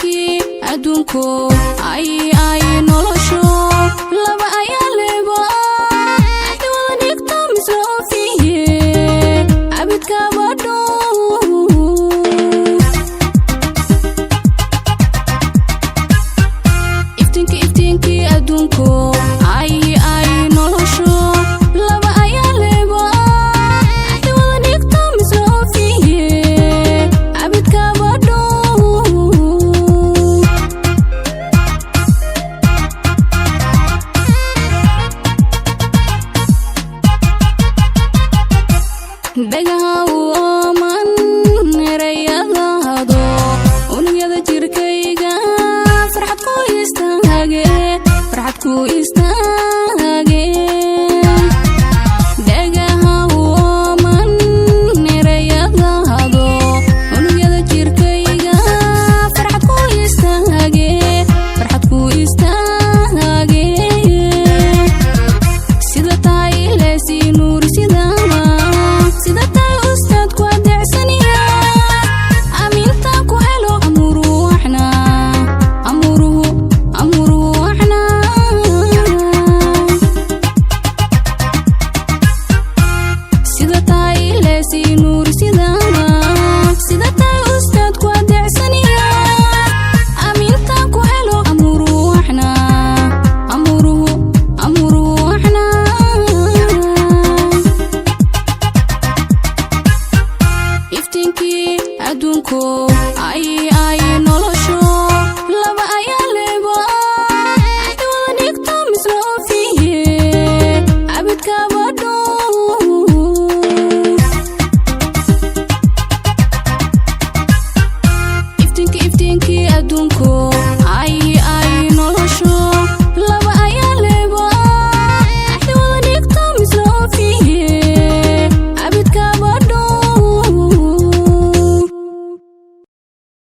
iftinkii adduunko ay nolosho laba ayaa leba axdi wada dhigta misla oofiye abidkaaba dhow iftinkii adduunko ay nolosho laba ayaa leba axdi wada dhigta misla oofiye abidkaaba dhow dhagaha ooman erayadaado unugyada jirkayga farxad ku istaage dhagaha ooman erayadaado unugyada jirkayga farxad ku istaage sida tahay leesi nuur sida tahay ustaad ku adeecsaniya aaminta ku helo amuruhu waxna sida tahay leesi nuur sida tahay ustaad ku adeecsaniya aaminta ku helo amuruhu waxna iftinkii adduunko ay nolosho laba ayaa leba axdi wada dhigta misla oofiye abidkaaba dhow iftinkii adduunko